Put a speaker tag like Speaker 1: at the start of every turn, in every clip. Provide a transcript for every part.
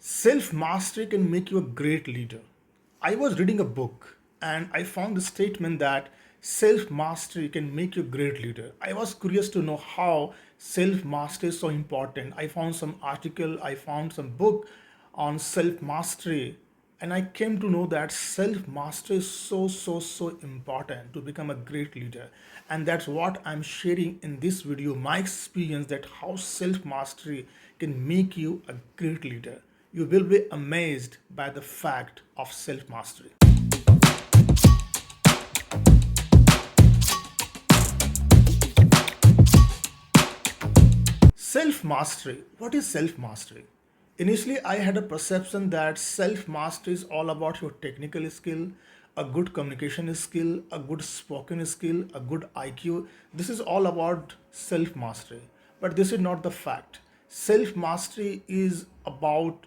Speaker 1: Self mastery can make you a great leader. I was reading a book and I found the statement that self mastery can make you a great leader. I was curious to know how self mastery is so important. I found some article, I found some book on self mastery, and I came to know that self mastery is so important to become a great leader. And that's what I'm sharing in this video, my experience that how self mastery can make you a great leader. You will be amazed by the fact of self mastery. Self mastery. What is self mastery? Initially, I had a perception that self mastery is all about your technical skill, a good communication skill, a good spoken skill, a good IQ. This is all about self mastery. But this is not the fact. Self mastery is about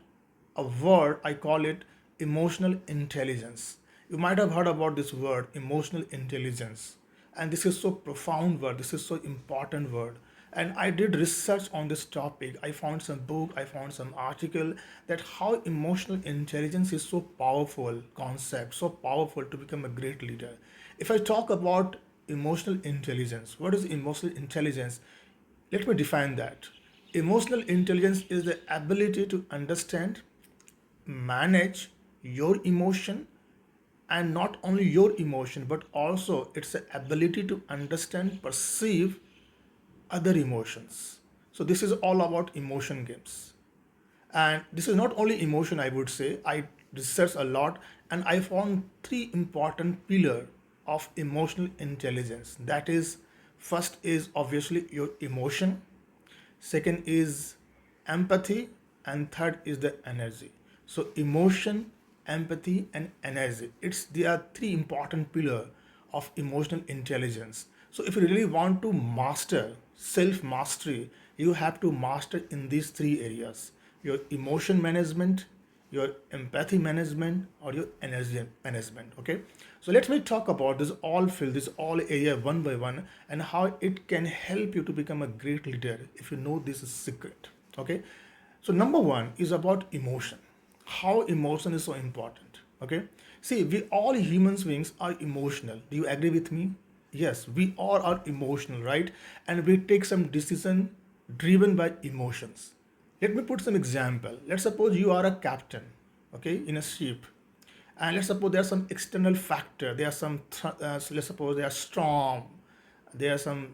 Speaker 1: a word, I call it emotional intelligence. You might have heard about this word, emotional intelligence. And this is so profound word, this is so important word. And I did research on this topic. I found some book, I found some article that how emotional intelligence is so powerful concept, so powerful to become a great leader. If I talk about emotional intelligence, what is emotional intelligence? Let me define that. Emotional intelligence is the ability to understand, manage your emotion, and not only your emotion but also it's the ability to understand, perceive other emotions. So this is all about emotion games. And this is not only emotion, I would say. I researched a lot and I found three important pillars of emotional intelligence. That is, first is obviously your emotion, second is empathy, and third is the energy. So emotion, empathy, and energy, it's they are three important pillars of emotional intelligence. So if you really want to master self mastery, you have to master in these three areas: your emotion management, your empathy management, or your energy management. Okay, so let me talk about this all field, this all area one by one, and how it can help you to become a great leader if you know this is secret. Okay, so number one is about emotion. How emotion is so important. Okay, see, we all humans beings are emotional. Do you agree with me? Yes, we all are emotional, right? And we take some decision driven by emotions. Let me put some example. Let's suppose you are a captain, okay, in a ship, and let's suppose there are some external factor. There are some, let's suppose there are storm. There are some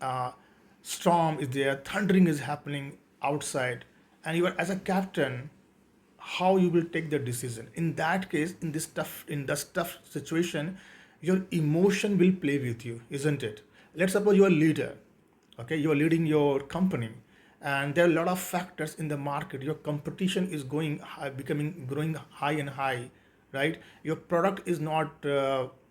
Speaker 1: uh, storm is there, thundering is happening outside, and you are as a captain, how you will take the decision in that case, in this tough situation, your emotion will play with you, isn't it? Let's suppose you are a leader. Okay, you are leading your company, and there are a lot of factors in the market. Your competition is going high, becoming growing high and high, right? Your product is not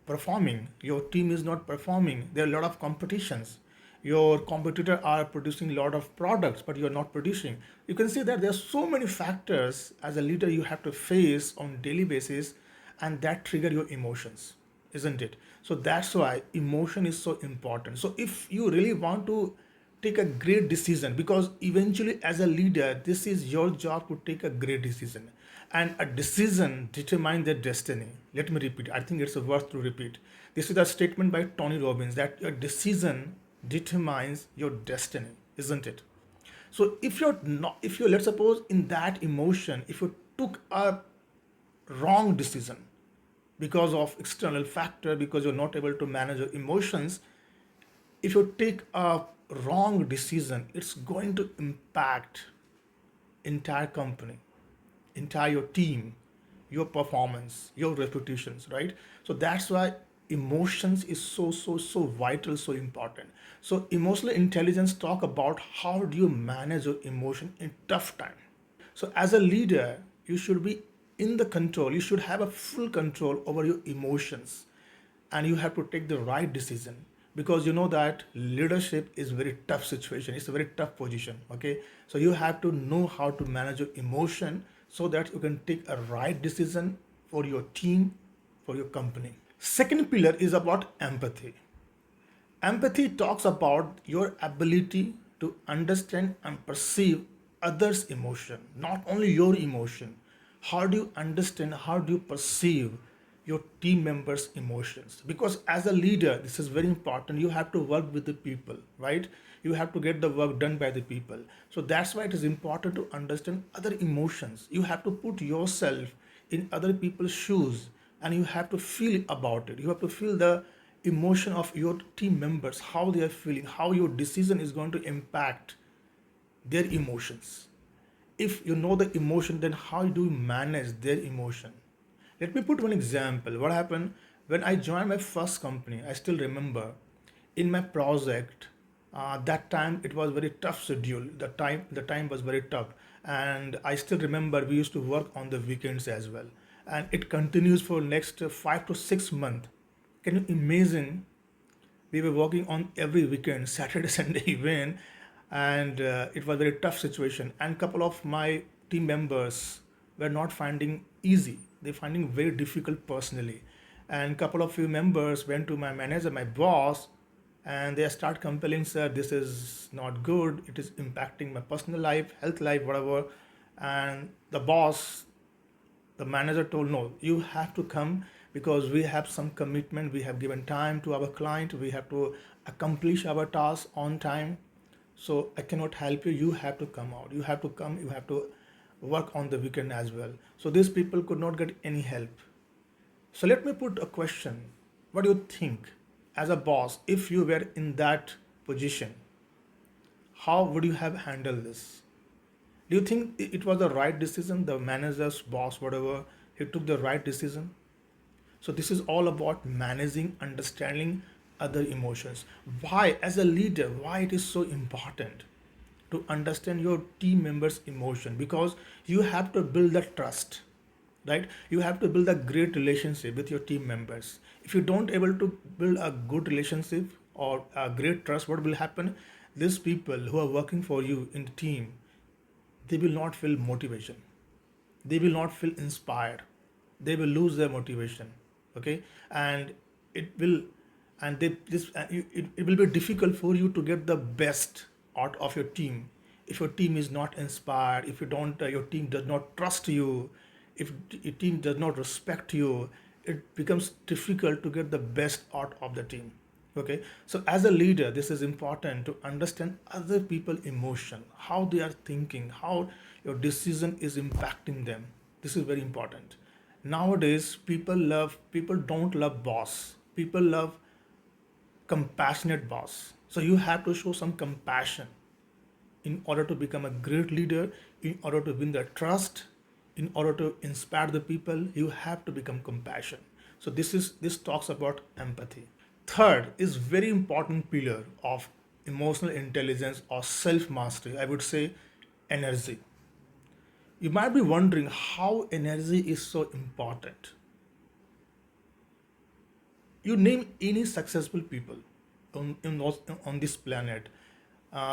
Speaker 1: performing, your team is not performing, there are a lot of competitions. Your competitor are producing a lot of products but you're not producing. You can see that there are so many factors as a leader you have to face on daily basis, and that trigger your emotions, isn't it? So that's why emotion is so important. So if you really want to take a great decision, because eventually as a leader this is your job to take a great decision, and a decision determines their destiny. Let me repeat, I think it's worth to repeat. This is a statement by Tony Robbins that your decision determines your destiny, isn't it? So if you're not, if you, let's suppose in that emotion, if you took a wrong decision because of external factor, because you're not able to manage your emotions, if you take a wrong decision, it's going to impact entire company, entire your team, your performance, your reputations, right? So that's why emotions is so vital, so important. So emotional intelligence talk about how do you manage your emotion in tough time. So as a leader, you should be in the control. You should have a full control over your emotions, and you have to take the right decision, because you know that leadership is very tough situation. It's a very tough position. Okay, so you have to know how to manage your emotion so that you can take a right decision for your team, for your company. Second pillar is about empathy. Empathy talks about your ability to understand and perceive others' emotion, not only your emotion. How do you understand, how do you perceive your team members' emotions? Because as a leader, this is very important. You have to work with the people, right? You have to get the work done by the people. So that's why it is important to understand other emotions. You have to put yourself in other people's shoes and you have to feel about it. You have to feel the emotion of your team members, how they are feeling, how your decision is going to impact their emotions. If you know the emotion, then how do you manage their emotion? Let me put one example. What happened when I joined my first company? I still remember in my project, that time it was very tough schedule. The time was very tough, and I still remember we used to work on the weekends as well, and it continues for next 5 to 6 months. Can you imagine? We were working on every weekend, Saturday, Sunday even, and it was a very tough situation. And couple of my team members were not finding easy. They finding very difficult personally. And couple of few members went to my manager, my boss, and they start compelling, sir, this is not good. It is impacting my personal life, health life, whatever. And the boss, the manager told, no, you have to come because we have some commitment. We have given time to our client. We have to accomplish our task on time. So I cannot help you. You have to come out. You have to come. You have to work on the weekend as well. So these people could not get any help. So let me put a question. What do you think as a boss, if you were in that position, how would you have handled this? Do you think it was the right decision? The manager's boss, whatever, he took the right decision? So this is all about managing, understanding other emotions. Why, as a leader, why it is so important to understand your team members' emotion? Because you have to build that trust, right? You have to build a great relationship with your team members. If you don't able to build a good relationship or a great trust, what will happen? These people who are working for you in the team, they will not feel motivation, they will not feel inspired, they will lose their motivation. Okay, and it will, and they this it will be difficult for you to get the best out of your team if your team is not inspired, if you don't your team does not trust you, if your team does not respect you. It becomes difficult to get the best out of the team. Okay, so as a leader, this is important to understand other people emotion, how they are thinking, how your decision is impacting them. This is very important. Nowadays people don't love boss, people love compassionate boss. So you have to show some compassion in order to become a great leader, in order to win their trust, in order to inspire the people. You have to become compassion. So this talks about empathy. Third is very important pillar of emotional intelligence or self mastery, I would say, energy. You might be wondering how energy is so important. You name any successful people on this planet,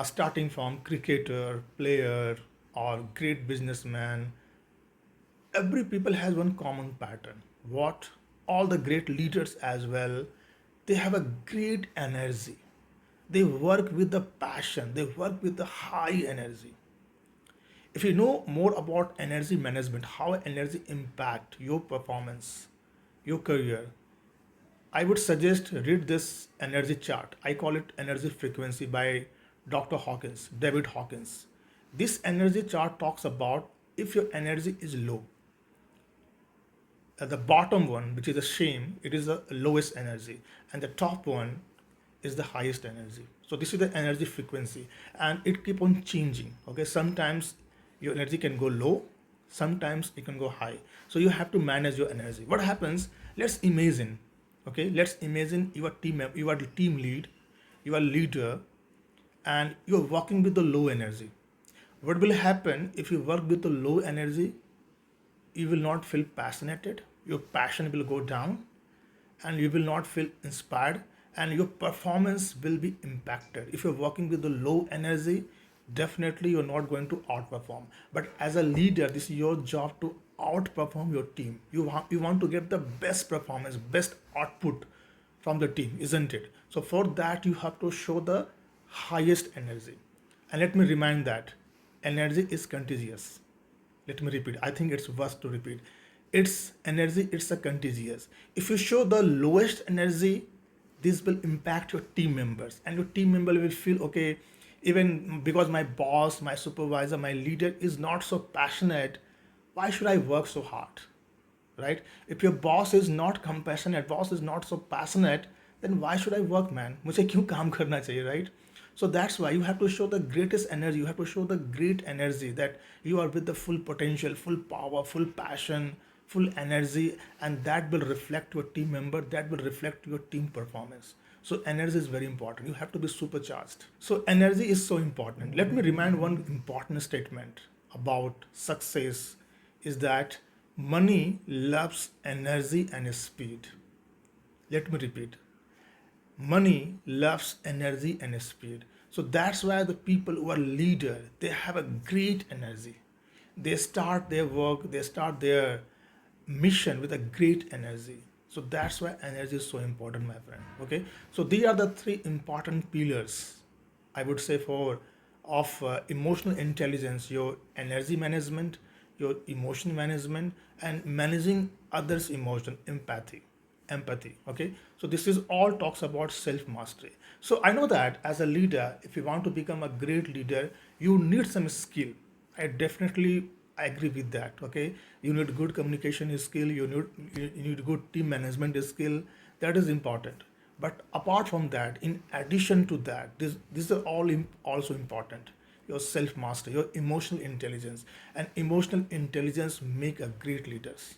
Speaker 1: starting from cricketer, player, or great businessman. Every people has one common pattern. What? All the great leaders as well, they have a great energy. They work with the passion, they work with the high energy. If you know more about energy management, how energy impact your performance, your career, I would suggest read this energy chart. I call it energy frequency by Dr. Hawkins, David Hawkins. This energy chart talks about if your energy is low. The bottom one, which is a shame, it is the lowest energy, and the top one is the highest energy. So this is the energy frequency, and it keep on changing. Okay, sometimes your energy can go low, sometimes it can go high. So you have to manage your energy. What happens? Let's imagine. Okay, let's imagine you are the team lead, you are leader, and you are working with the low energy. What will happen if you work with the low energy? You will not feel passionate, your passion will go down, and you will not feel inspired, and your performance will be impacted. If you're working with the low energy, definitely you're not going to outperform. But as a leader, this is your job to outperform your team. You want to get the best performance, best output from the team, isn't it? So for that you have to show the highest energy. And let me remind that Energy is contagious. Let me repeat. I think it's worth to repeat. It's energy, it's a contagious. If you show the lowest energy, this will impact your team members, and your team member will feel okay, even because my boss, my supervisor, my leader is not so passionate, why should I work so hard? Right? If your boss is not compassionate, boss is not so passionate, then why should I work, man? मुझे क्यों काम करना चाहिए, right? So that's why you have to show the greatest energy. You have to show the great energy that you are with the full potential, full power, full passion, full energy, and that will reflect your team member. That will reflect your team performance. So energy is very important. You have to be supercharged. So energy is so important. Let me remind one important statement about success is that money loves energy and speed. Let me repeat. Money loves energy and speed. So that's why the people who are leader, they have a great energy. They start their work, they start their mission with a great energy. So that's why energy is so important, my friend. Okay. So these are the three important pillars, I would say, for of emotional intelligence: your energy management, your emotion management, and managing others' emotion, empathy. Okay, so this is all talks about self mastery. So I know that as a leader, if you want to become a great leader, you need some skill. I definitely agree with that. Okay, you need good communication skill, you need good team management skill. That is important. But apart from that, in addition to that, this are all also important: your self mastery, your emotional intelligence, and emotional intelligence make a great leaders.